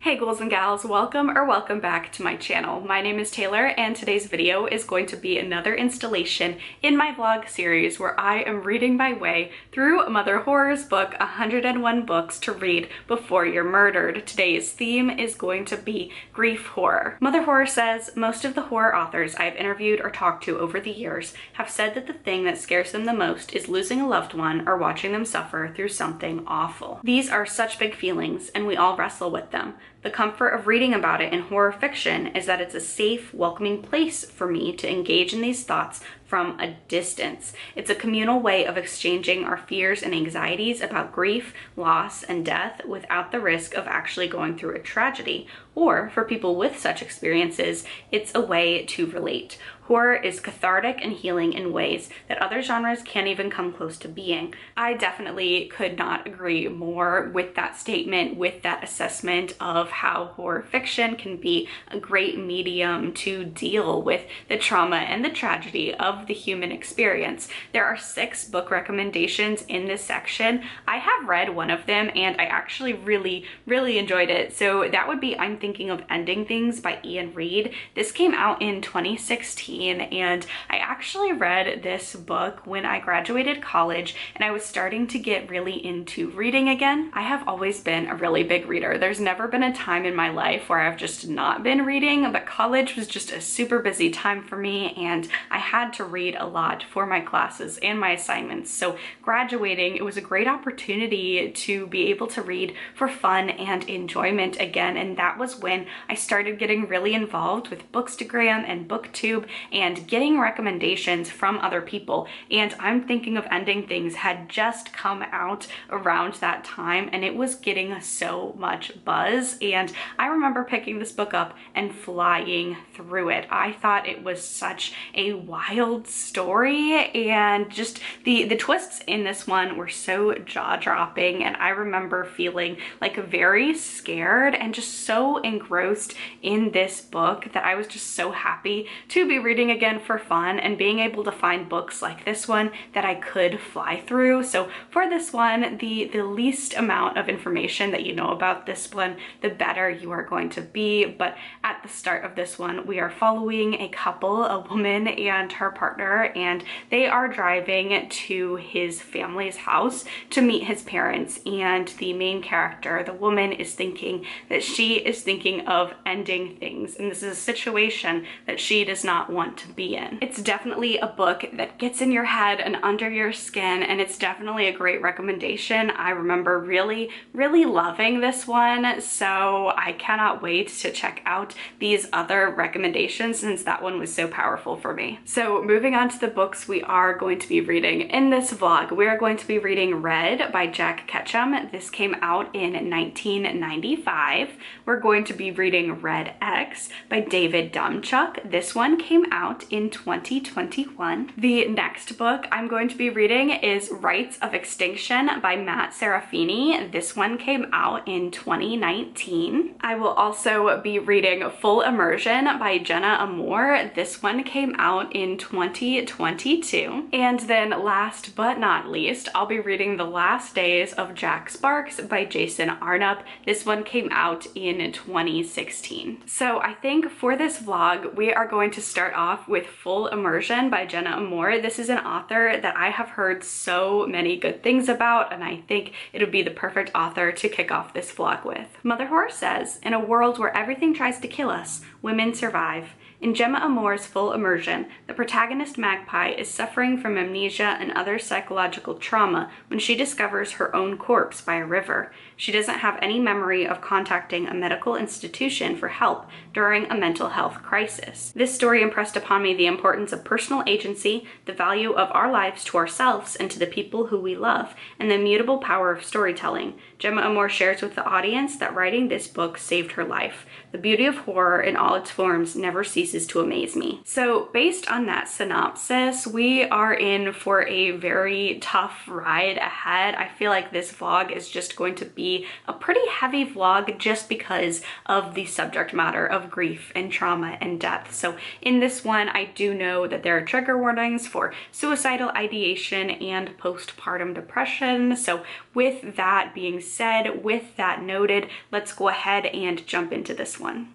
Hey ghouls and gals, welcome back to my channel. My name is Taylor and today's video is going to be another installation in my vlog series where I am reading my way through Mother Horror's book, 101 Books to Read Before You're Murdered. Today's theme is going to be grief horror. Mother Horror says, most of the horror authors I've interviewed or talked to over the years have said that the thing that scares them the most is losing a loved one or watching them suffer through something awful. These are such big feelings and we all wrestle with them. The comfort of reading about it in horror fiction is that it's a safe, welcoming place for me to engage in these thoughts from a distance. It's a communal way of exchanging our fears and anxieties about grief, loss, and death without the risk of actually going through a tragedy. Or, for people with such experiences, it's a way to relate. Horror is cathartic and healing in ways that other genres can't even come close to being. I definitely could not agree more with that statement, with that assessment of how horror fiction can be a great medium to deal with the trauma and the tragedy of the human experience. There are 6 book recommendations in this section. I have read one of them and I actually really enjoyed it. So that would be I'm Thinking of Ending Things by Reid. This came out in 2016. And I actually read this book when I graduated college and I was starting to get really into reading again. I have always been a really big reader. There's never been a time in my life where I've just not been reading, but college was just a super busy time for me and I had to read a lot for my classes and my assignments. So graduating, it was a great opportunity to be able to read for fun and enjoyment again. And that was when I started getting really involved with Bookstagram and BookTube and getting recommendations from other people. And I'm Thinking of Ending Things had just come out around that time and it was getting so much buzz. And I remember picking this book up and flying through it. I thought it was such a wild story and just the twists in this one were so jaw-dropping, and I remember feeling like very scared and just so engrossed in this book that I was just so happy to be reading again for fun and being able to find books like this one that I could fly through. So for this one, the least amount of information that you know about this one, the better you are going to be. But at the start of this one, we are following a couple, a woman and her partner, and they are driving to his family's house to meet his parents. And the main character, the woman, is thinking that she is thinking of ending things. And this is a situation that she does not want to be in. It's definitely a book that gets in your head and under your skin, and it's definitely a great recommendation. I remember really loving this one, so I cannot wait to check out these other recommendations since that one was so powerful for me. So moving on to the books we are going to be reading in this vlog, we are going to be reading Reid by Jack Ketchum. This came out in 1995. We're going to be reading Red X by David Demchuk. This one came out in 2021. The next book I'm going to be reading is Rites of Extinction by Matt Serafini. This one came out in 2019. I will also be reading Full Immersion by Gemma Amor. This one came out in 2022. And then last but not least, I'll be reading The Last Days of Jack Sparks by Jason Arnopp. This one came out in 2016. So I think for this vlog, we are going to start off with Full Immersion by Gemma Amor. This is an author that I have heard so many good things about, and I think it would be the perfect author to kick off this vlog with. Mother Horror says, in a world where everything tries to kill us, women survive. In Gemma Amor's Full Immersion, the protagonist Magpie is suffering from amnesia and other psychological trauma when she discovers her own corpse by a river. She doesn't have any memory of contacting a medical institution for help during a mental health crisis. This story impressed upon me the importance of personal agency, the value of our lives to ourselves and to the people who we love, and the immutable power of storytelling. Gemma Amor shares with the audience that writing this book saved her life. The beauty of horror in all its forms never ceases ceases to amaze me. So based on that synopsis, we are in for a very tough ride ahead. I feel like this vlog is just going to be a pretty heavy vlog just because of the subject matter of grief and trauma and death. So in this one, I do know that there are trigger warnings for suicidal ideation and postpartum depression. So with that being said, with that noted, let's go ahead and jump into this one.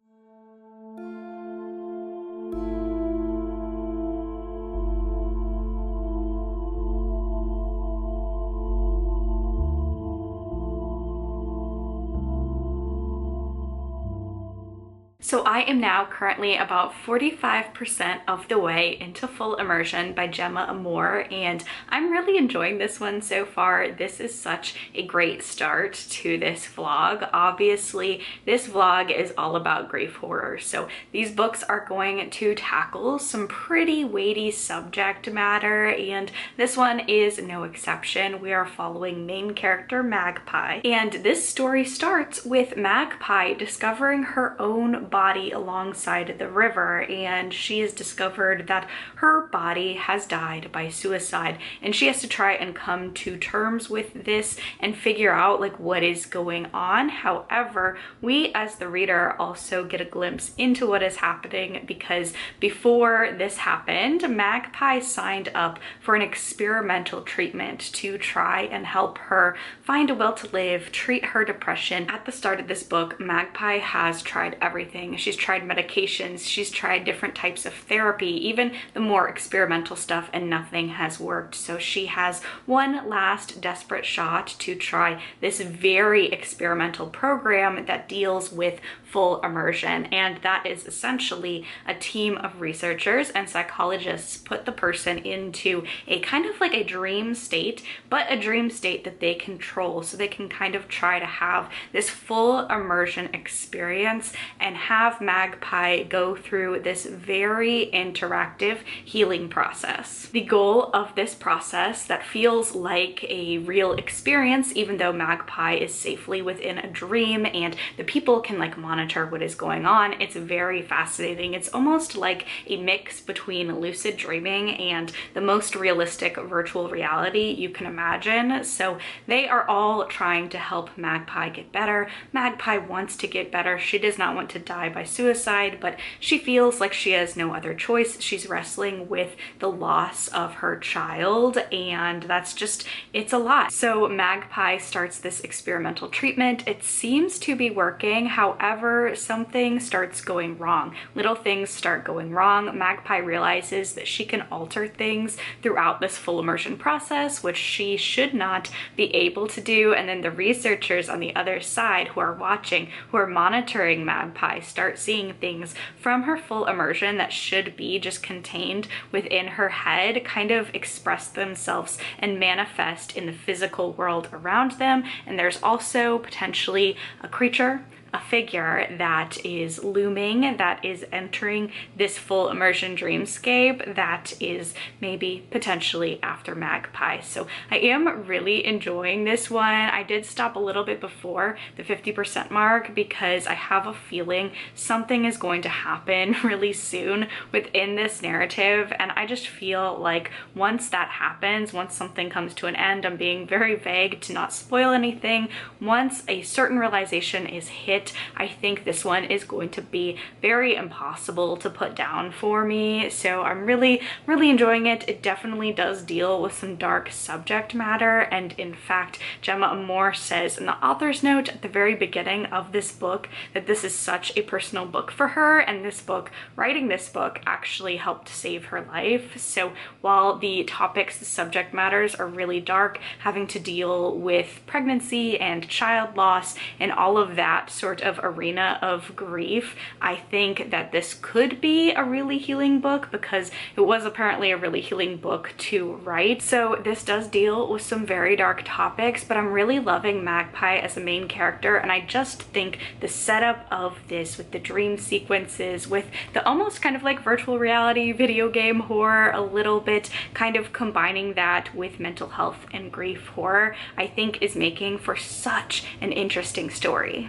So I am now currently about 45% of the way into Full Immersion by Gemma Amor, and I'm really enjoying this one so far. This is such a great start to this vlog. Obviously, this vlog is all about grief horror, so these books are going to tackle some pretty weighty subject matter, and this one is no exception. We are following main character Magpie, and this story starts with Magpie discovering her own body alongside the river, and she has discovered that her body has died by suicide, and she has to try and come to terms with this and figure out like what is going on. However, we as the reader also get a glimpse into what is happening, because before this happened, Magpie signed up for an experimental treatment to try and help her find a will to live, treat her depression. At the start of this book, Magpie has tried everything. She's tried medications, she's tried different types of therapy, even the more experimental stuff, and nothing has worked. So she has one last desperate shot to try this very experimental program that deals with full immersion, and that is essentially a team of researchers and psychologists put the person into a kind of like a dream state, but a dream state that they control, so they can kind of try to have this full immersion experience and have Magpie go through this very interactive healing process. The goal of this process that feels like a real experience, even though Magpie is safely within a dream and the people can like monitor what is going on, it's very fascinating. It's almost like a mix between lucid dreaming and the most realistic virtual reality you can imagine. So they are all trying to help Magpie get better. Magpie wants to get better. She does not want to die by suicide, but she feels like she has no other choice. She's wrestling with the loss of her child, and that's just, it's a lot. So Magpie starts this experimental treatment. It seems to be working. However, something starts going wrong. Little things start going wrong. Magpie realizes that she can alter things throughout this full immersion process, which she should not be able to do. And then the researchers on the other side who are watching, who are monitoring Magpie, start seeing things from her full immersion that should be just contained within her head kind of express themselves and manifest in the physical world around them. And there's also potentially a creature, a figure that is looming, that is entering this full immersion dreamscape, that is maybe potentially after Magpie. So I am really enjoying this one. I did stop a little bit before the 50% mark because I have a feeling something is going to happen really soon within this narrative, and I just feel like once that happens, once something comes to an end, I'm being very vague to not spoil anything, once a certain realization is hit, I think this one is going to be very impossible to put down for me. So I'm really enjoying it. It definitely does deal with some dark subject matter, and in fact, Gemma Amor says in the author's note at the very beginning of this book that this is such a personal book for her, and this book, writing this book, actually helped save her life. So while the topics, the subject matters are really dark, having to deal with pregnancy and child loss and all of that sort of arena of grief, I think that this could be a really healing book, because it was apparently a really healing book to write. So this does deal with some very dark topics, but I'm really loving Magpie as a main character, and I just think the setup of this with the dream sequences, with the almost kind of like virtual reality video game horror, a little bit kind of combining that with mental health and grief horror, I think is making for such an interesting story.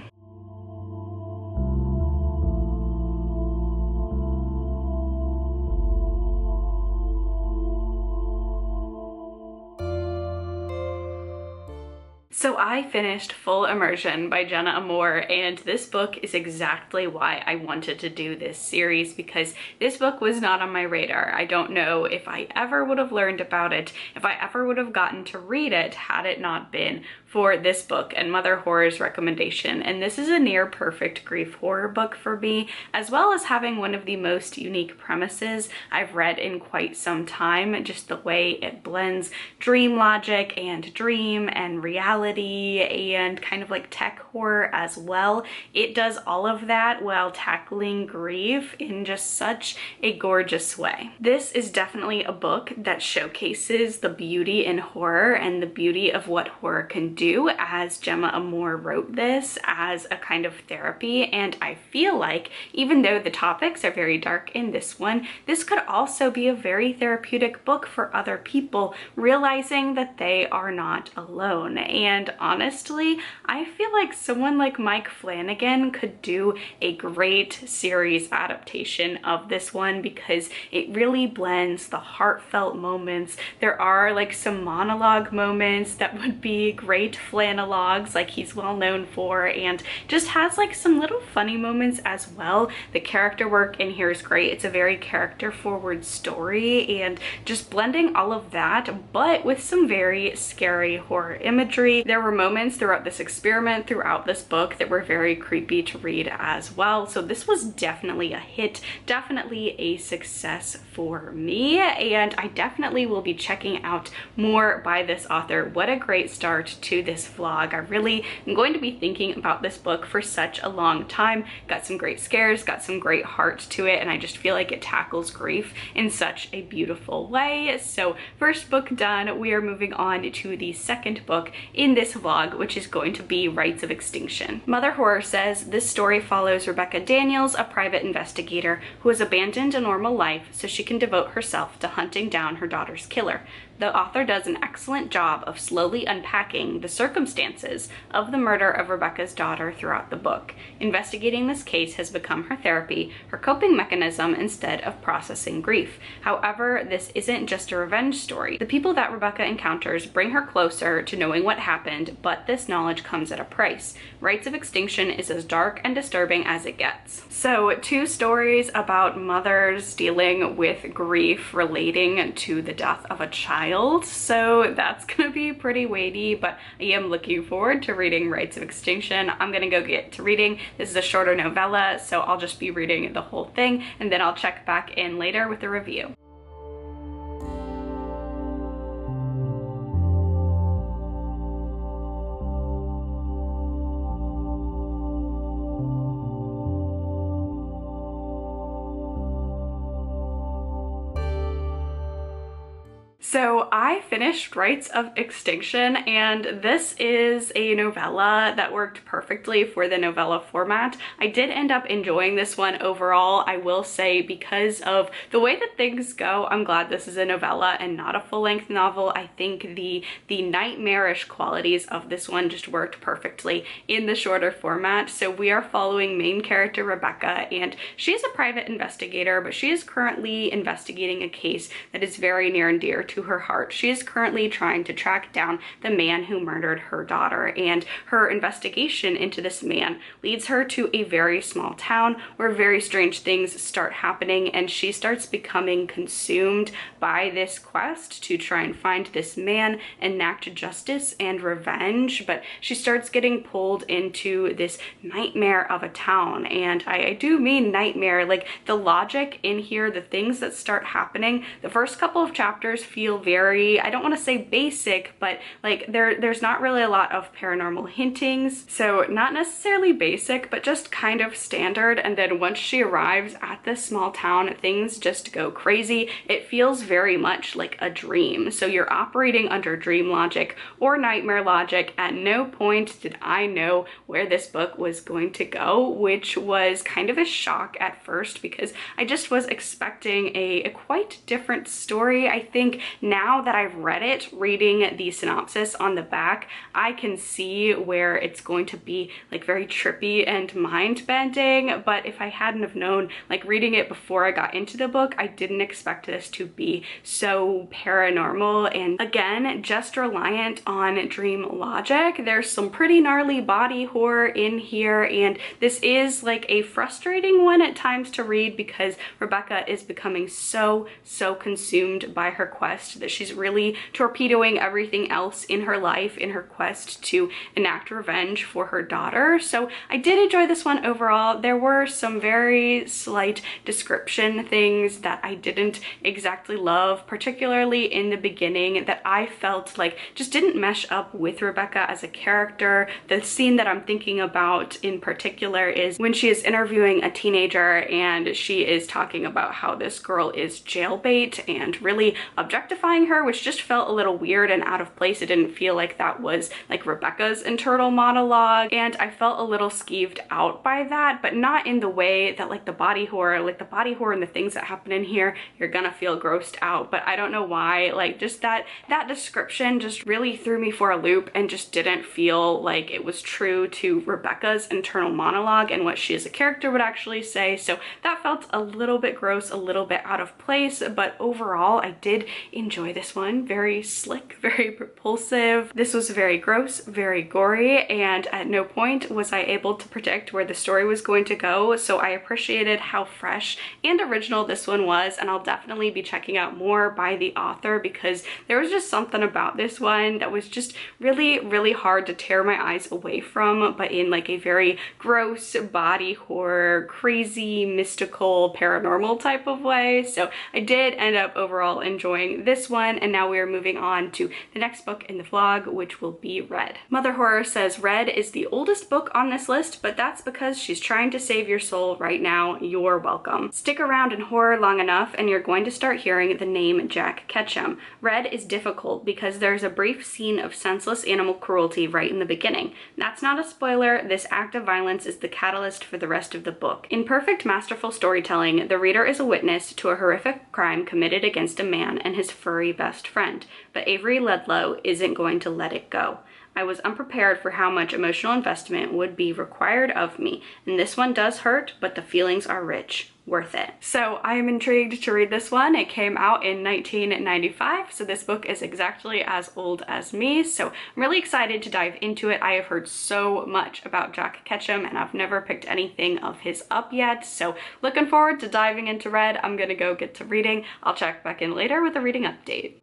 So I finished Full Immersion by Jenna Amor, and this book is exactly why I wanted to do this series, because this book was not on my radar. I don't know if I ever would have learned about it, if I ever would have gotten to read it had it not been for this book and Mother Horror's recommendation. And this is a near perfect grief horror book for me, as well as having one of the most unique premises I've read in quite some time. Just the way it blends dream logic and dream and reality and kind of like tech horror as well. It does all of that while tackling grief in just such a gorgeous way. This is definitely a book that showcases the beauty in horror and the beauty of what horror can do, as Gemma Amor wrote this as a kind of therapy. And I feel like even though the topics are very dark in this one, this could also be a very therapeutic book for other people, realizing that they are not alone. And honestly, I feel like someone like Mike Flanagan could do a great series adaptation of this one, because it really blends the heartfelt moments. There are like some monologue moments that would be great flanologues like he's well known for, and just has like some little funny moments as well. The character work in here is great. It's a very character forward story, and just blending all of that but with some very scary horror imagery. There were moments throughout this experiment, throughout this book, that were very creepy to read as well. So this was definitely a hit, definitely a success for me, and I definitely will be checking out more by this author. What a great start to this vlog. I really am going to be thinking about this book for such a long time. Got some great scares, got some great heart to it, and I just feel like it tackles grief in such a beautiful way. So first book done, we are moving on to the second book in this vlog, which is going to be Rites of Extinction. Mother Horror says this story follows Rebecca Daniels, a private investigator who has abandoned a normal life so she can devote herself to hunting down her daughter's killer. The author does an excellent job of slowly unpacking the circumstances of the murder of Rebecca's daughter throughout the book. Investigating this case has become her therapy, her coping mechanism instead of processing grief. However, this isn't just a revenge story. The people that Rebecca encounters bring her closer to knowing what happened, but this knowledge comes at a price. Rites of Extinction is as dark and disturbing as it gets. So, two stories about mothers dealing with grief relating to the death of a child. So that's gonna be pretty weighty, but I am looking forward to reading Rites of Extinction. I'm gonna go get to reading. This is a shorter novella, so I'll just be reading the whole thing, and then I'll check back in later with a review. So I finished Rites of Extinction, and this is a novella that worked perfectly for the novella format. I did end up enjoying this one overall, I will say, because of the way that things go. I'm glad this is a novella and not a full-length novel. I think the nightmarish qualities of this one just worked perfectly in the shorter format. So we are following main character Rebecca, and she's a private investigator, but she is currently investigating a case that is very near and dear to her heart. She is currently trying to track down the man who murdered her daughter, and her investigation into this man leads her to a very small town where very strange things start happening, and she starts becoming consumed by this quest to try and find this man, enact justice and revenge. But she starts getting pulled into this nightmare of a town, and I do mean nightmare. Like, the logic in here, the things that start happening, the first couple of chapters feel very, I don't want to say basic, but like there's not really a lot of paranormal hintings. So not necessarily basic, but just kind of standard. And then once she arrives at this small town, things just go crazy. It feels very much like a dream. So you're operating under dream logic or nightmare logic. At no point did I know where this book was going to go, which was kind of a shock at first, because I just was expecting a quite different story. I think now that I've read it, reading the synopsis on the back, I can see where it's going to be like very trippy and mind-bending. But if I hadn't have known, like reading it before I got into the book, I didn't expect this to be so paranormal and again, just reliant on dream logic. There's some pretty gnarly body horror in here, and this is like a frustrating one at times to read because Rebecca is becoming so consumed by her quest that she's really torpedoing everything else in her life in her quest to enact revenge for her daughter. So I did enjoy this one overall. There were some very slight description things that I didn't exactly love, particularly in the beginning, that I felt like just didn't mesh up with Rebecca as a character. The scene that I'm thinking about in particular is when she is interviewing a teenager and she is talking about how this girl is jailbait and really objectifying her, which just felt a little weird and out of place. It didn't feel like that was like Rebecca's internal monologue, and I felt a little skeeved out by that, but not in the way that like the body horror and the things that happen in here, you're gonna feel grossed out. But I don't know why, like just that description just really threw me for a loop and just didn't feel like it was true to Rebecca's internal monologue and what she as a character would actually say. So that felt a little bit gross, a little bit out of place, but overall I did enjoy this one. Very slick, very propulsive. This was very gross, very gory, and at no point was I able to predict where the story was going to go. So I appreciated how fresh and original this one was, and I'll definitely be checking out more by the author because there was just something about this one that was just really hard to tear my eyes away from, but in like a very gross body horror, crazy, mystical, paranormal type of way. So I did end up overall enjoying this one, and now we are moving on to the next book in the vlog, which will be Reid. Mother Horror says Reid is the oldest book on this list, but that's because she's trying to save your soul right now. You're welcome. Stick around in horror long enough and you're going to start hearing the name Jack Ketchum. Reid is difficult because there's a brief scene of senseless animal cruelty right in the beginning. That's not a spoiler. This act of violence is the catalyst for the rest of the book. In perfect, masterful storytelling, the reader is a witness to a horrific crime committed against a man and his furry best friend, but Avery Ludlow isn't going to let it go. I was unprepared for how much emotional investment would be required of me, and this one does hurt, but the feelings are rich. Worth it. So I am intrigued to read this one. It came out in 1995, so this book is exactly as old as me, so I'm really excited to dive into it. I have heard so much about Jack Ketchum and I've never picked anything of his up yet, so looking forward to diving into Reid. I'm gonna go get to reading. I'll check back in later with a reading update.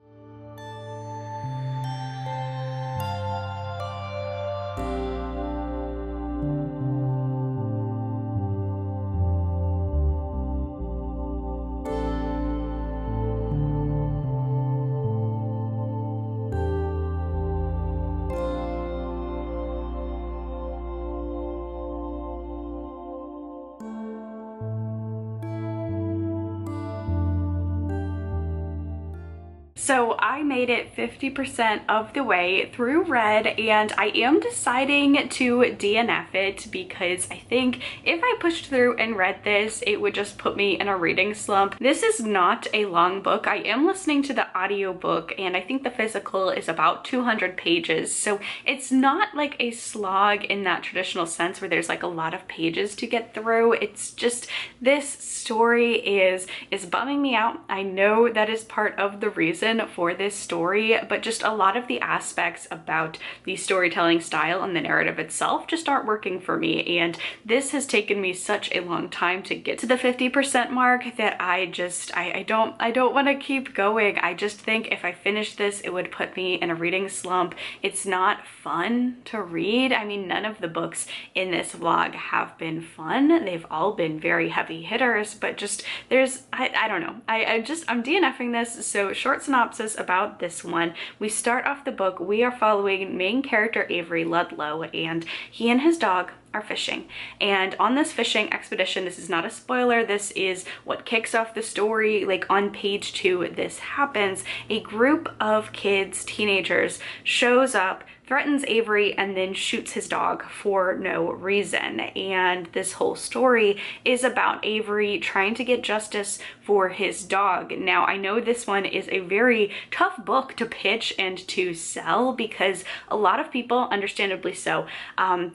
So I made it 50% of the way through Reid, and I am deciding to DNF it because I think if I pushed through and read this, it would just put me in a reading slump. This is not a long book. I am listening to the audiobook, and I think the physical is about 200 pages. So it's not like a slog in that traditional sense where there's like a lot of pages to get through. It's just this story is bumming me out. I know that is part of the reason for this story, but just a lot of the aspects about the storytelling style and the narrative itself just aren't working for me, and this has taken me such a long time to get to the 50% mark that I don't want to keep going. I just think if I finish this, it would put me in a reading slump. It's not fun to read. I mean, none of the books in this vlog have been fun. They've all been very heavy hitters, but just I don't know. I'm DNFing this. So short synopsis about this one. We start off the book. We are following main character Avery Ludlow, and he and his dog are fishing. And on this fishing expedition, this is not a spoiler, this is what kicks off the story. Like on page 2, this happens. A group of kids, teenagers, shows up threatens Avery and then shoots his dog for no reason. And this whole story is about Avery trying to get justice for his dog. Now, I know this one is a very tough book to pitch and to sell because a lot of people, understandably so,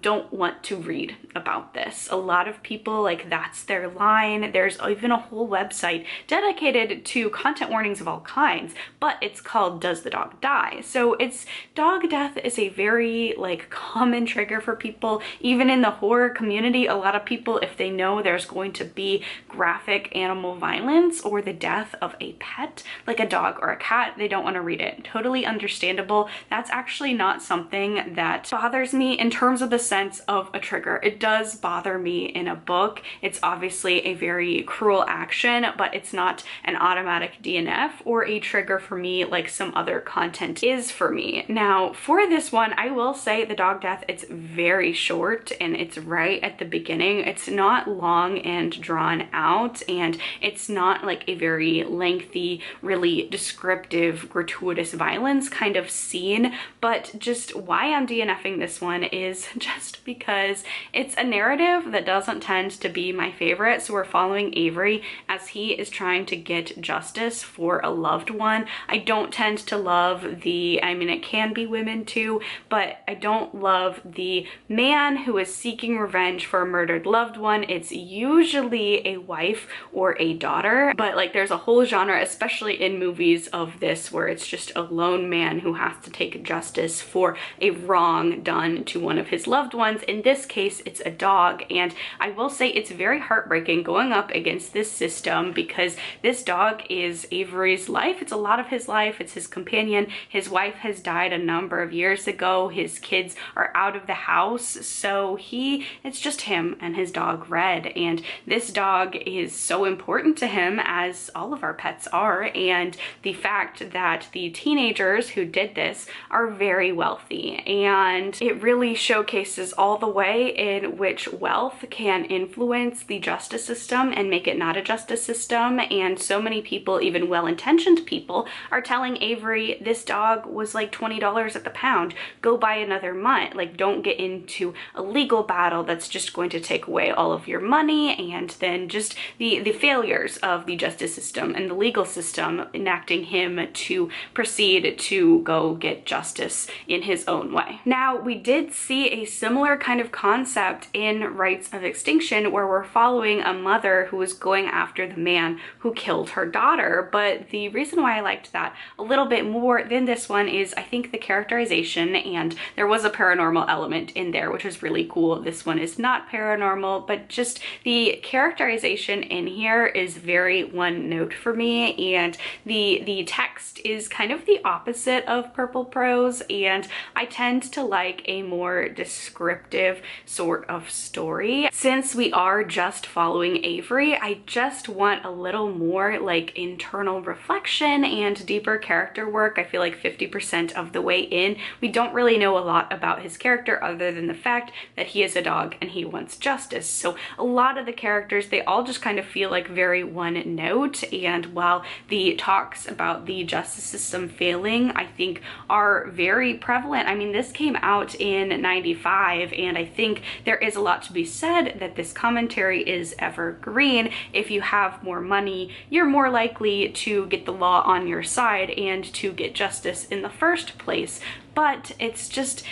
don't want to read about this. A lot of people, like, that's their line. There's even a whole website dedicated to content warnings of all kinds, but it's called Does the Dog Die? So it's dog death is a very like common trigger for people. Even in the horror community, a lot of people, if they know there's going to be graphic animal violence or the death of a pet, like a dog or a cat, they don't want to read it. Totally understandable. That's actually not something that bothers me in terms of the sense of a trigger. It does bother me in a book. It's obviously a very cruel action, but it's not an automatic DNF or a trigger for me like some other content is for me. Now, for this one, I will say the dog death, it's very short and it's right at the beginning. It's not long and drawn out, and it's not like a very lengthy, really descriptive, gratuitous violence kind of scene. But just why I'm DNFing this one is just because it's a narrative that doesn't tend to be my favorite. So we're following Avery as he is trying to get justice for a loved one. I don't tend to love the, I mean, it can be women too, but I don't love the man who is seeking revenge for a murdered loved one. It's usually a wife or a daughter, but like there's a whole genre, especially in movies of this, where it's just a lone man who has to take justice for a wrong done to one of his loved ones. In this case, it's a dog, and I will say it's very heartbreaking going up against this system because this dog is Avery's life. It's a lot of his life. It's his companion. His wife has died a number of years ago. His kids are out of the house, so it's just him and his dog Red, and this dog is so important to him, as all of our pets are. And the fact that the teenagers who did this are very wealthy, and it really showcases all the way in which wealth can influence the justice system and make it not a justice system. And so many people, even well-intentioned people, are telling Avery this dog was like $20 at the pound, go buy another mutt. Like, don't get into a legal battle that's just going to take away all of your money, and then just the failures of the justice system and the legal system enacting him to proceed to go get justice in his own way. Now, we did see a similar kind of concept in Rites of Extinction, where we're following a mother who was going after the man who killed her daughter. But the reason why I liked that a little bit more than this one is I think the characterization, and there was a paranormal element in there, which was really cool. This one is not paranormal, but just the characterization in here is very one note for me, and the text is kind of the opposite of purple prose, and I tend to like a more descriptive sort of story. Since we are just following Avery, I just want a little more like internal reflection and deeper character work. I feel like 50% of the way in, we don't really know a lot about his character other than the fact that he is a dog and he wants justice. So a lot of the characters, they all just kind of feel like very one note, and while the talks about the justice system failing, I think, are very prevalent. I mean, this came out in '95, and I think there is a lot to be said that this commentary is evergreen. If you have more money, you're more likely to get the law on your side and to get justice in the first place. But it's just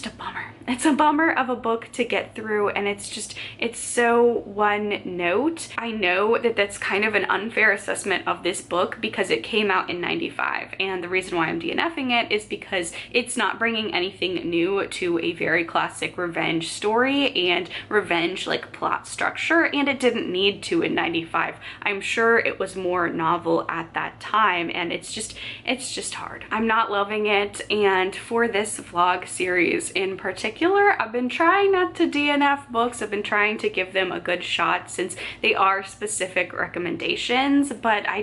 a bummer. It's a bummer of a book to get through, and it's so one note. I know that that's kind of an unfair assessment of this book because it came out in '95, and the reason why I'm DNFing it is because it's not bringing anything new to a very classic revenge story and revenge like plot structure, and it didn't need to in '95. I'm sure it was more novel at that time, and it's just hard. I'm not loving it, and for this vlog series in particular, particular, I've been trying not to DNF books. I've been trying to give them a good shot since they are specific recommendations, but I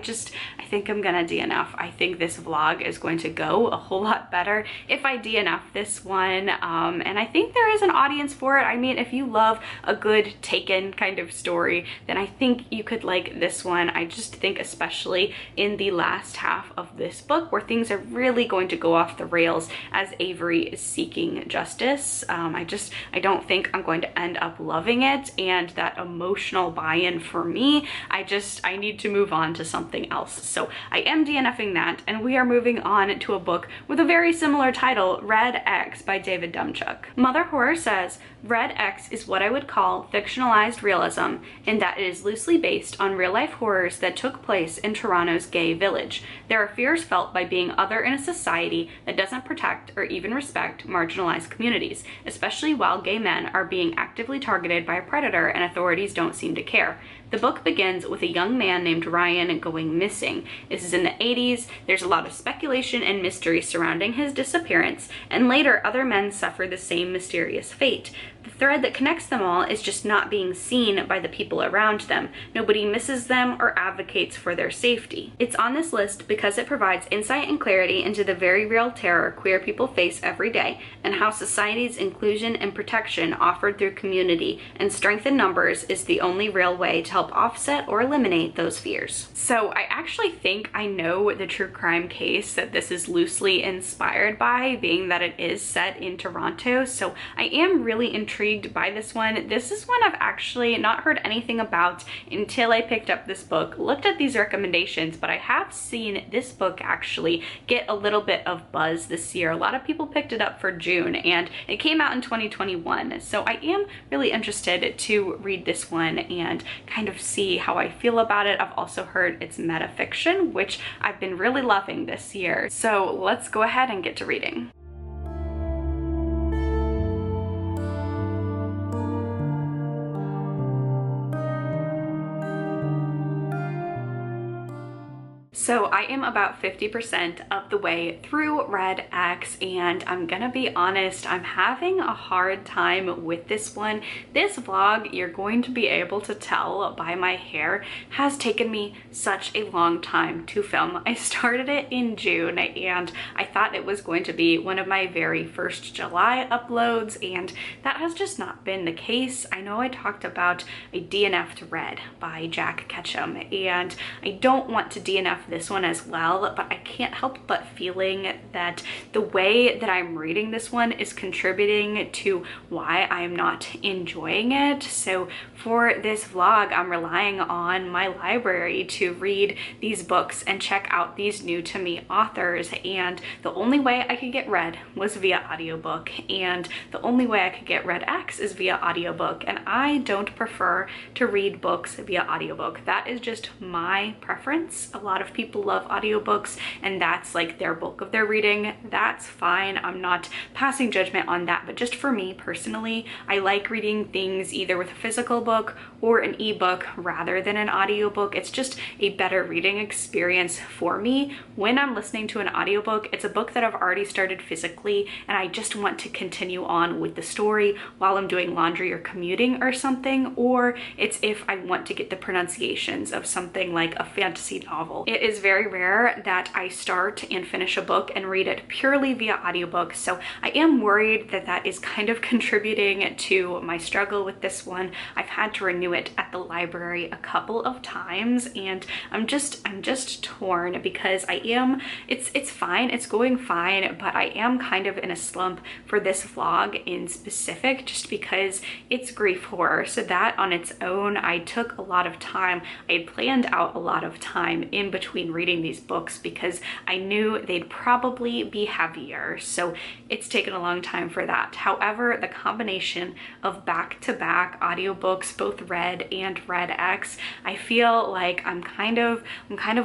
think I'm gonna DNF. I think this vlog is going to go a whole lot better if I DNF this one, and I think there is an audience for it. I mean, if you love a good Taken kind of story, then I think you could like this one. I just think especially in the last half of this book where things are really going to go off the rails as Avery is seeking justice. I don't think I'm going to end up loving it, and that emotional buy-in for me, I need to move on to something else. So I am DNFing that, and we are moving on to a book with a very similar title, Red X by David Demchuk. Mother Horror says, Red X is what I would call fictionalized realism in that it is loosely based on real-life horrors that took place in Toronto's gay village. There are fears felt by being other in a society that doesn't protect or even respect marginalized communities, especially while gay men are being actively targeted by a predator and authorities don't seem to care. The book begins with a young man named Ryan going missing. This is in the 80s. There's a lot of speculation and mystery surrounding his disappearance, and later other men suffer the same mysterious fate. The thread that connects them all is just not being seen by the people around them. Nobody misses them or advocates for their safety. It's on this list because it provides insight and clarity into the very real terror queer people face every day, and how society's inclusion and protection offered through community and strength in numbers is the only real way to help offset or eliminate those fears. So I actually think I know the true crime case that this is loosely inspired by, being that it is set in Toronto. So I am really intrigued by this one. This is one I've actually not heard anything about until I picked up this book, looked at these recommendations, but I have seen this book actually get a little bit of buzz this year. A lot of people picked it up for June, and it came out in 2021. So I am really interested to read this one and kind of see how I feel about it. I've also heard it's metafiction, which I've been really loving this year. So let's go ahead and get to reading. So I am about 50% of the way through Red X, and I'm gonna be honest, I'm having a hard time with this one. This vlog, you're going to be able to tell by my hair, has taken me such a long time to film. I started it in June, and I thought it was going to be one of my very first July uploads, and that has just not been the case. I know I talked about a DNF'd Red by Jack Ketchum, and I don't want to DNF this one as well, but I can't help but feeling that the way that I'm reading this one is contributing to why I'm not enjoying it. So for this vlog, I'm relying on my library to read these books and check out these new to me authors, and the only way I could get Red was via audiobook, and the only way I could get Red X is via audiobook, and I don't prefer to read books via audiobook. That is just my preference. A lot of people love audiobooks, and that's like their bulk of their reading. That's fine. I'm not passing judgment on that, but just for me personally, I like reading things either with a physical book or an ebook rather than an audiobook. It's just a better reading experience for me. When I'm listening to an audiobook, it's a book that I've already started physically, and I just want to continue on with the story while I'm doing laundry or commuting or something, or it's if I want to get the pronunciations of something like a fantasy novel. It is very rare that I start and finish a book and read it purely via audiobook, so I am worried that that is kind of contributing to my struggle with this one. I've had to renew it at the library a couple of times, and I'm just torn because it's fine, it's going fine, but I am kind of in a slump for this vlog in specific, just because it's grief horror. So that on its own, I took a lot of time. I had planned out a lot of time in between reading these books because I knew they'd probably be heavier, so it's taken a long time for that. However, the combination of back-to-back audiobooks, both Red and Red X, I feel like I'm kind of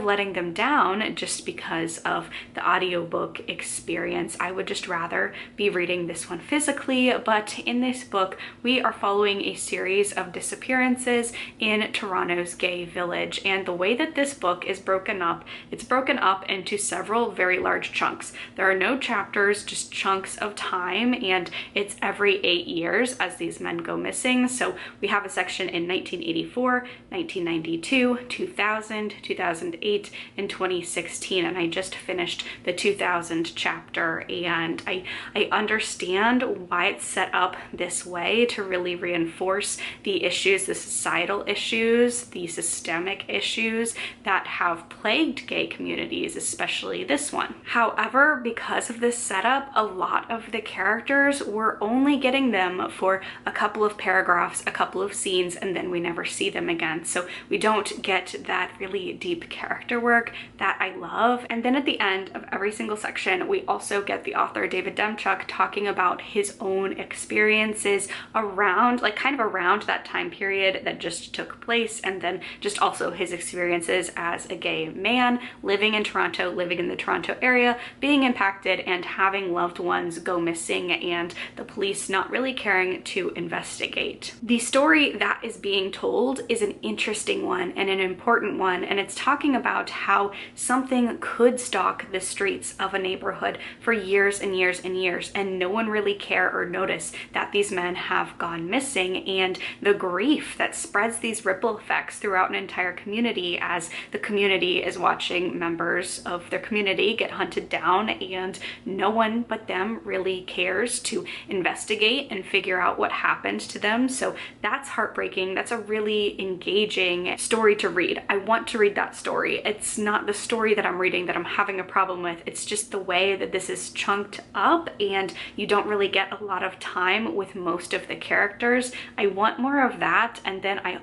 letting them down just because of the audiobook experience. I would just rather be reading this one physically, but in this book, we are following a series of disappearances in Toronto's gay village, and the way that this book is broken up. It's broken up into several very large chunks. There are no chapters, just chunks of time, and it's every 8 years as these men go missing. So we have a section in 1984, 1992, 2000, 2008, and 2016, and I just finished the 2000 chapter, and I understand why it's set up this way to really reinforce the issues, the societal issues, the systemic issues that have plagued gay communities, especially this one. However, because of this setup, a lot of the characters, we're only getting them for a couple of paragraphs, a couple of scenes, and then we never see them again. So we don't get that really deep character work that I love. And then at the end of every single section, we also get the author David Demchuk talking about his own experiences around, like kind of around that time period that just took place, and then just also his experiences as a gay man living in Toronto, living in the Toronto area, being impacted and having loved ones go missing, and the police not really caring to investigate. The story that is being told is an interesting one and an important one, and it's talking about how something could stalk the streets of a neighborhood for years and years and years, and no one really care or notice that these men have gone missing, and the grief that spreads these ripple effects throughout an entire community as the community is watching members of their community get hunted down, and no one but them really cares to investigate and figure out what happened to them. So that's heartbreaking. That's a really engaging story to read. I want to read that story. It's not the story that I'm reading that I'm having a problem with. It's just the way that this is chunked up, and you don't really get a lot of time with most of the characters. I want more of that. And then I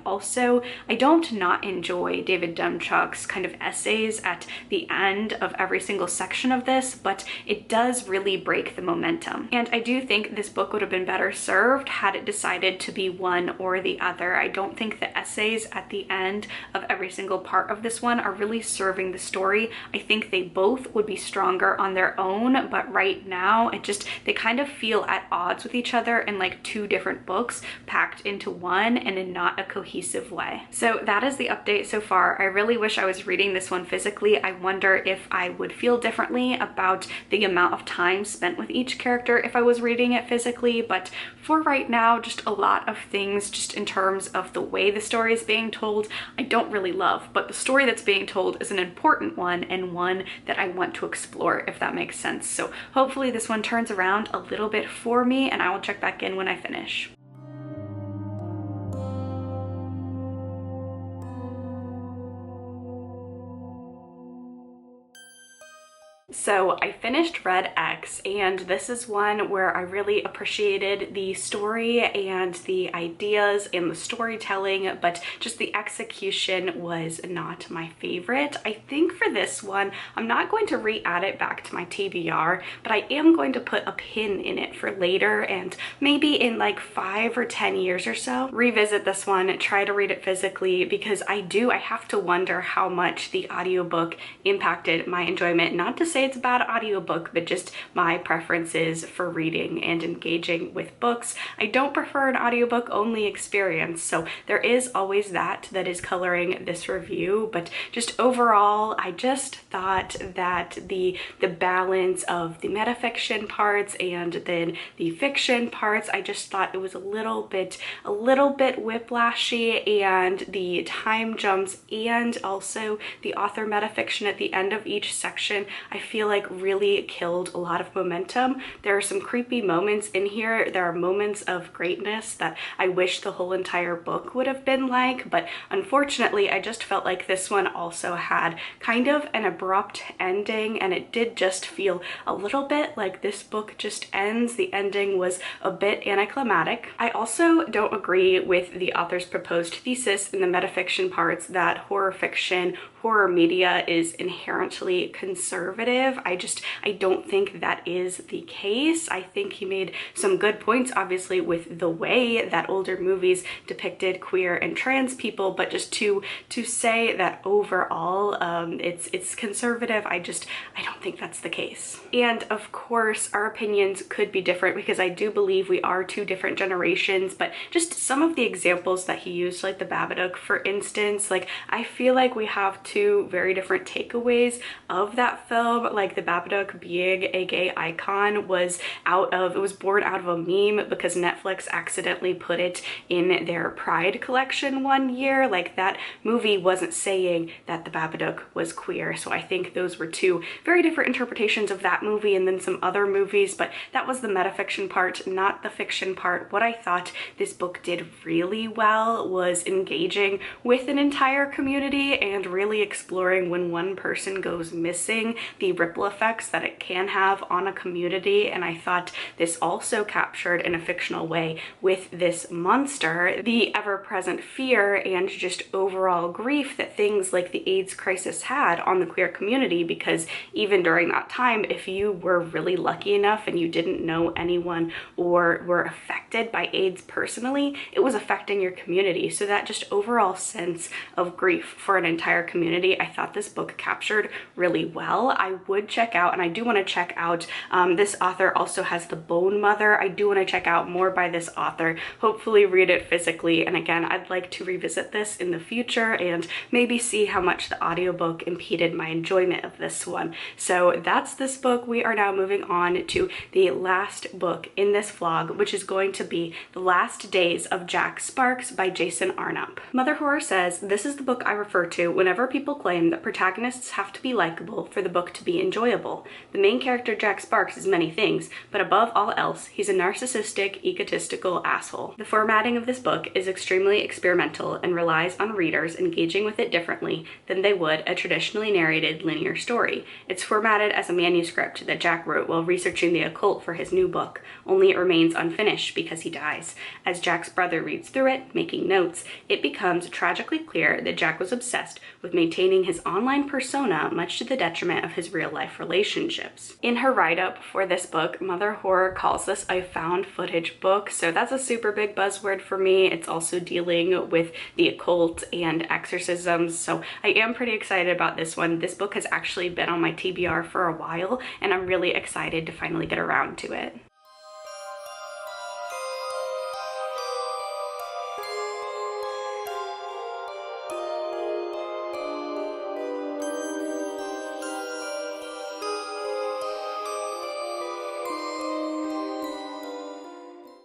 don't not enjoy David Demchuk's kind of essays at the end of every single section of this, but it does really break the momentum. And I do think this book would have been better served had it decided to be one or the other. I don't think the essays at the end of every single part of this one are really serving the story. I think they both would be stronger on their own, but right now they kind of feel at odds with each other in like two different books packed into one and in not a cohesive way. So that is the update so far. I really wish I was reading this one physically. I wonder if I would feel differently about the amount of time spent with each character if I was reading it physically, but for right now, just a lot of things just in terms of the way the story is being told, I don't really love, but the story that's being told is an important one and one that I want to explore, if that makes sense. So hopefully this one turns around a little bit for me, and I will check back in when I finish. So I finished Red X, and this is one where I really appreciated the story and the ideas and the storytelling, but just the execution was not my favorite. I think for this one, I'm not going to re-add it back to my TBR, but I am going to put a pin in it for later, and maybe in like 5 or 10 years or so, revisit this one, try to read it physically, because I have to wonder how much the audiobook impacted my enjoyment. Not to say it's a bad audiobook, but just my preferences for reading and engaging with books. I don't prefer an audiobook only experience, so there is always that is coloring this review, but just overall, I just thought that the balance of the metafiction parts and then the fiction parts, I just thought it was a little bit whiplashy, and the time jumps and also the author metafiction at the end of each section, I feel like really killed a lot of momentum. There are some creepy moments in here. There are moments of greatness that I wish the whole entire book would have been like, but unfortunately I just felt like this one also had kind of an abrupt ending, and it did just feel a little bit like this book just ends. The ending was a bit anticlimactic. I also don't agree with the author's proposed thesis in the metafiction parts that horror media is inherently conservative. conservative. I don't think that is the case. I think he made some good points, obviously, with the way that older movies depicted queer and trans people, but just to say that overall it's conservative, I don't think that's the case. And of course, our opinions could be different because I do believe we are two different generations, but just some of the examples that he used, like the Babadook, for instance, like I feel like we have two very different takeaways of that film. Like the Babadook being a gay icon was born out of a meme because Netflix accidentally put it in their Pride collection one year. Like that movie wasn't saying that the Babadook was queer. So I think those were two very different interpretations of that movie and then some other movies, but that was the metafiction part, not the fiction part. What I thought this book did really well was engaging with an entire community and really exploring when one person goes missing, the ripple effects that it can have on a community. And I thought this also captured in a fictional way with this monster the ever-present fear and just overall grief that things like the AIDS crisis had on the queer community, because even during that time, if you were really lucky enough and you didn't know anyone or were affected by AIDS personally, it was affecting your community. So that just overall sense of grief for an entire community, I thought this book captured really well. I would check out, and I do want to check out, this author also has The Bone Mother. I do want to check out more by this author, hopefully read it physically. And again, I'd like to revisit this in the future and maybe see how much the audiobook impeded my enjoyment of this one. So that's this book. We are now moving on to the last book in this vlog, which is going to be The Last Days of Jack Sparks by Jason Arnopp. Mother Horror says, "This is the book I refer to whenever people claim that protagonists have to be likable for the book to be enjoyable. The main character Jack Sparks is many things, but above all else, he's a narcissistic, egotistical asshole. The formatting of this book is extremely experimental and relies on readers engaging with it differently than they would a traditionally narrated linear story. It's formatted as a manuscript that Jack wrote while researching the occult for his new book, only it remains unfinished because he dies. As Jack's brother reads through it, making notes, it becomes tragically clear that Jack was obsessed with maintaining his online persona, much to the detriment of his real-life relationships." In her write-up for this book, Mother Horror calls this a found footage book, so that's a super big buzzword for me. It's also dealing with the occult and exorcisms, so I am pretty excited about this one. This book has actually been on my TBR for a while, and I'm really excited to finally get around to it.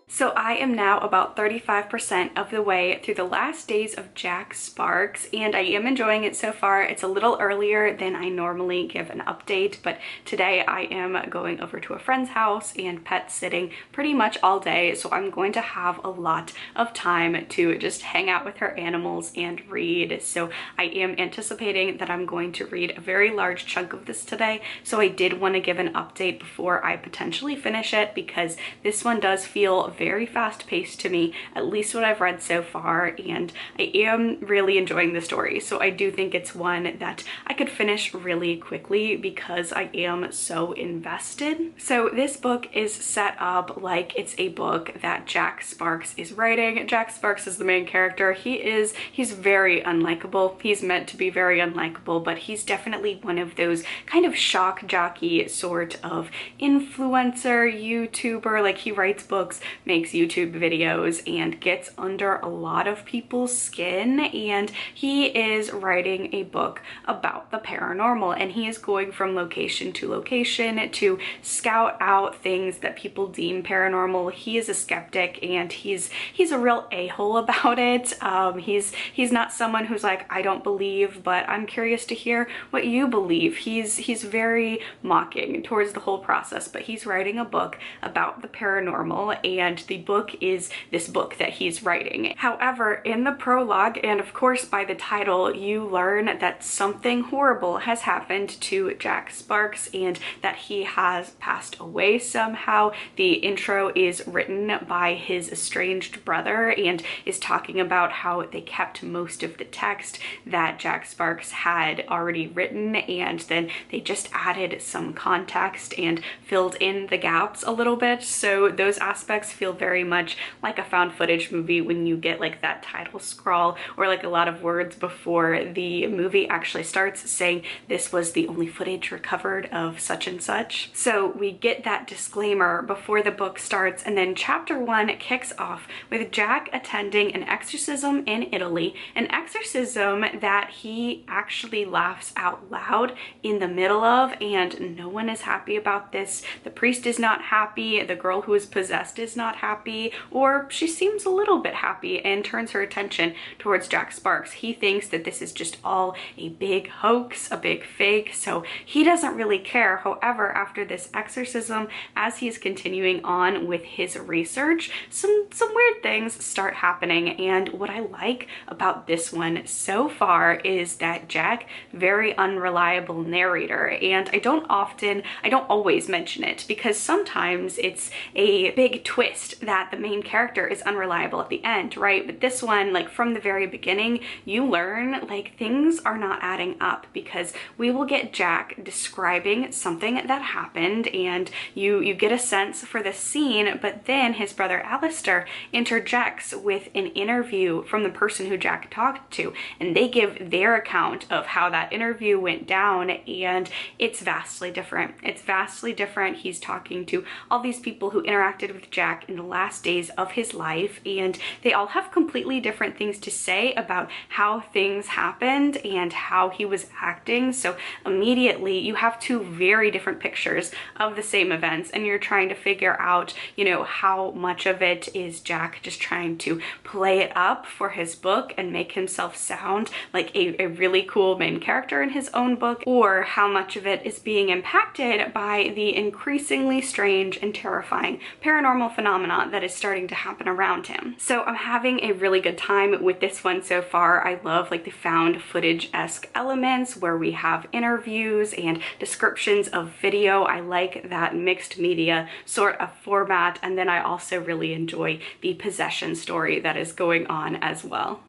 So I am now about 35% of the way through The Last Days of Jack Sparks, and I am enjoying it so far. It's a little earlier than I normally give an update, but today I am going over to a friend's house and pet sitting pretty much all day, so I'm going to have a lot of time to just hang out with her animals and read. So I am anticipating that I'm going to read a very large chunk of this today, so I did want to give an update before I potentially finish it, because this one does feel very fast-paced to me, at least what I've read so far, and I am really enjoying the story. So I do think it's one that I could finish really quickly because I am so invested. So this book is set up like it's a book that Jack Sparks is writing. Jack Sparks is the main character. He's very unlikable. He's meant to be very unlikable, but he's definitely one of those kind of shock jockey sort of influencer, YouTuber. Like, he writes books, makes YouTube videos, and gets under a lot of people's skin, and he is writing a book about the paranormal, and he is going from location to location to scout out things that people deem paranormal. He is a skeptic, and he's a real a-hole about it. He's not someone who's like, I don't believe, but I'm curious to hear what you believe. He's very mocking towards the whole process, but he's writing a book about the paranormal, and the book is this book that he's writing. However, in the prologue, and of course by the title, you learn that something horrible has happened to Jack Sparks and that he has passed away somehow. The intro is written by his estranged brother and is talking about how they kept most of the text that Jack Sparks had already written, and then they just added some context and filled in the gaps a little bit. So those aspects feel very much like a found footage movie when you get like that title scroll or like a lot of words before the movie actually starts saying this was the only footage recovered of such and such. So we get that disclaimer before the book starts, and then chapter 1 kicks off with Jack attending an exorcism in Italy, an exorcism that he actually laughs out loud in the middle of, and no one is happy about this. The priest is not happy, the girl who is possessed is not happy, or she seems a little bit happy and turns her attention towards Jack Sparks. He thinks that this is just all a big hoax, a big fake, so he doesn't really care. However, after this exorcism, as he's continuing on with his research, some weird things start happening. And what I like about this one so far is that Jack, very unreliable narrator, and I don't always mention it because sometimes it's a big twist that the main character is unreliable at the end, right? But this one, like from the very beginning, you learn like things are not adding up, because we will get Jack describing something that happened and you get a sense for the scene, but then his brother Alistair interjects with an interview from the person who Jack talked to, and they give their account of how that interview went down, and it's vastly different. It's vastly different. He's talking to all these people who interacted with Jack in the last days of his life, and they all have completely different things to say about how things happened and how he was acting. So immediately you have two very different pictures of the same events, and you're trying to figure out, you know, how much of it is Jack just trying to play it up for his book and make himself sound like a really cool main character in his own book, or how much of it is being impacted by the increasingly strange and terrifying paranormal phenomena that is starting to happen around him. So I'm having a really good time with this one so far. I love like the found footage-esque elements where we have interviews and descriptions of video. I like that mixed media sort of format, and then I also really enjoy the possession story that is going on as well.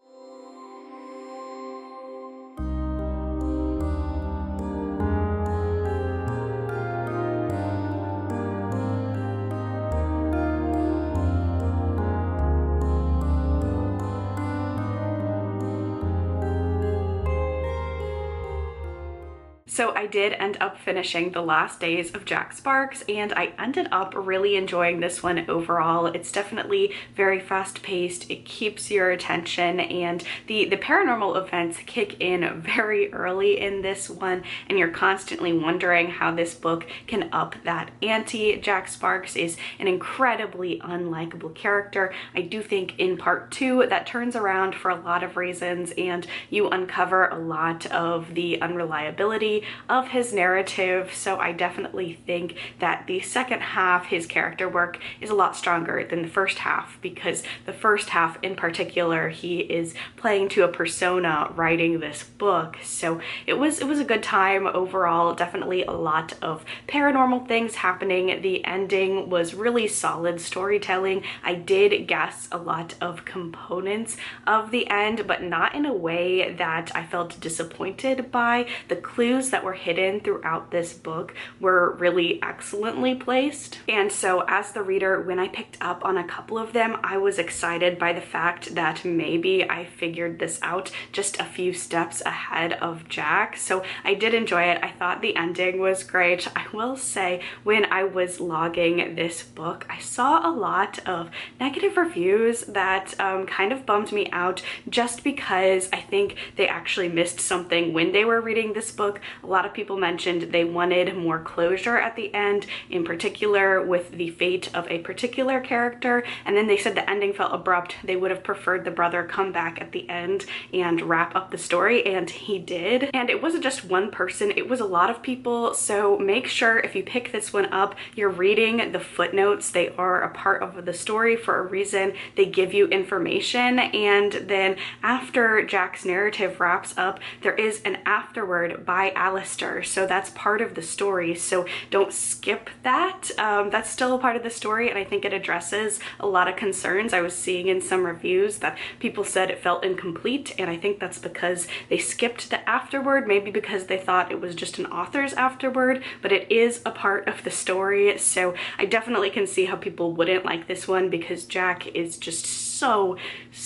So I did end up finishing The Last Days of Jack Sparks, and I ended up really enjoying this one overall. It's definitely very fast-paced, it keeps your attention, and the paranormal events kick in very early in this one, and you're constantly wondering how this book can up that ante. Jack Sparks is an incredibly unlikable character. I do think in part 2 that turns around for a lot of reasons, and you uncover a lot of the unreliability of his narrative. So I definitely think that the second half, his character work, is a lot stronger than the first half, because the first half in particular, he is playing to a persona writing this book. So it was a good time overall. Definitely a lot of paranormal things happening. The ending was really solid storytelling. I did guess a lot of components of the end, but not in a way that I felt disappointed by. The clues that were hidden throughout this book were really excellently placed. And so as the reader, when I picked up on a couple of them, I was excited by the fact that maybe I figured this out just a few steps ahead of Jack. So I did enjoy it. I thought the ending was great. I will say, when I was logging this book, I saw a lot of negative reviews that kind of bummed me out, just because I think they actually missed something when they were reading this book. A A lot of people mentioned they wanted more closure at the end, in particular with the fate of a particular character, and then they said the ending felt abrupt. They would have preferred the brother come back at the end and wrap up the story, and he did. And it wasn't just one person, it was a lot of people, so make sure if you pick this one up, you're reading the footnotes. They are a part of the story for a reason. They give you information, and then after Jack's narrative wraps up, there is an afterword by Alistair, so that's part of the story, so don't skip that. That's still a part of the story, and I think it addresses a lot of concerns. I was seeing in some reviews that people said it felt incomplete, and I think that's because they skipped the afterword, maybe because they thought it was just an author's afterword, but it is a part of the story, so I definitely can see how people wouldn't like this one because Jack is just so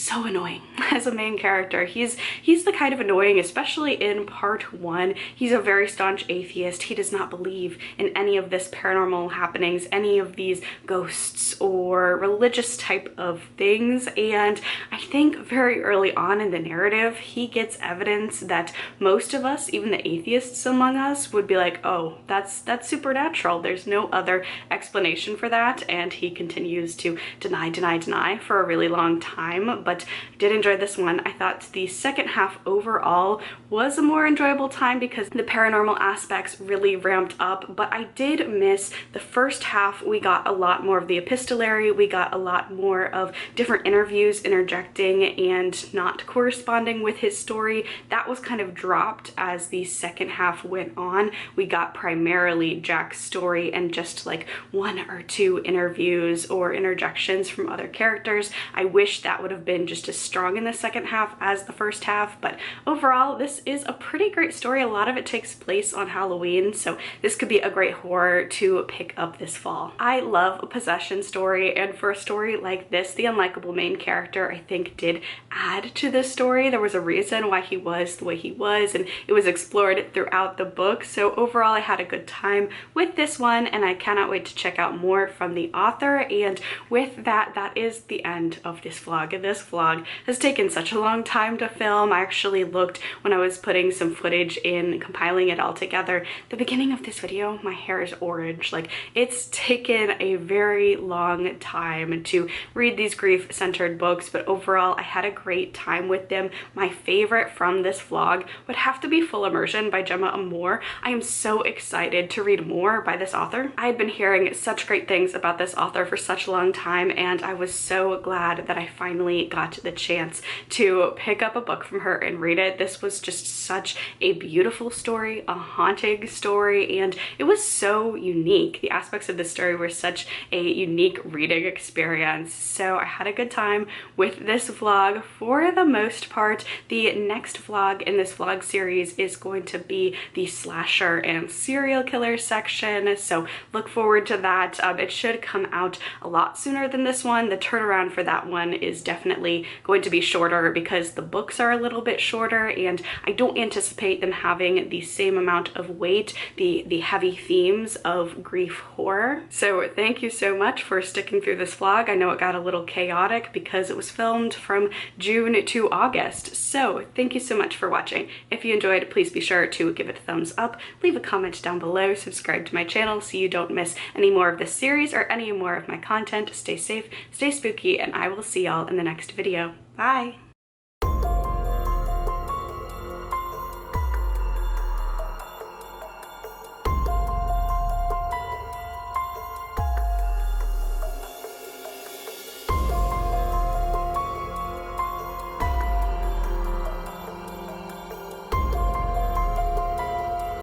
annoying as a main character. He's the kind of annoying, especially in part 1. He's a very staunch atheist. He does not believe in any of this paranormal happenings, any of these ghosts or religious type of things, and I think very early on in the narrative he gets evidence that most of us, even the atheists among us, would be like, oh, that's supernatural. There's no other explanation for that, and he continues to deny for a really long time, but I did enjoy this one. I thought the second half overall was a more enjoyable time because the paranormal aspects really ramped up, but I did miss the first half. We got a lot more of the epistolary, we got a lot more of different interviews interjecting and not corresponding with his story. That was kind of dropped as the second half went on. We got primarily Jack's story and just like 1 or 2 interviews or interjections from other characters. I wish that would have been just as strong in the second half as the first half, but overall this is a pretty great story. A lot of it takes place on Halloween, so this could be a great horror to pick up this fall. I love a possession story, and for a story like this, the unlikable main character I think did add to the story. There was a reason why he was the way he was, and it was explored throughout the book, so overall I had a good time with this one, and I cannot wait to check out more from the author. And with that, that is the end of this vlog. This vlog has taken such a long time to film. I actually looked when I was putting some footage in, compiling it all together. The beginning of this video, my hair is orange. Like, it's taken a very long time to read these grief-centered books, but overall I had a great time with them. My favorite from this vlog would have to be Full Immersion by Gemma Amor. I am so excited to read more by this author. I had been hearing such great things about this author for such a long time, and I was so glad that I finally got the chance to pick up a book from her and read it. This was just such a beautiful story, a haunting story, and it was so unique. The aspects of the story were such a unique reading experience, so I had a good time with this vlog for the most part. The next vlog in this vlog series is going to be the slasher and serial killer section, so look forward to that. It should come out a lot sooner than this one. The turnaround for that one is definitely going to be shorter because the books are a little bit shorter, and I don't anticipate them having the same amount of weight, the heavy themes of grief horror. So thank you so much for sticking through this vlog. I know it got a little chaotic because it was filmed from June to August, so thank you so much for watching. If you enjoyed, please be sure to give it a thumbs up, leave a comment down below, subscribe to my channel so you don't miss any more of this series or any more of my content. Stay safe, stay spooky, and I will see y'all in the next video. Bye!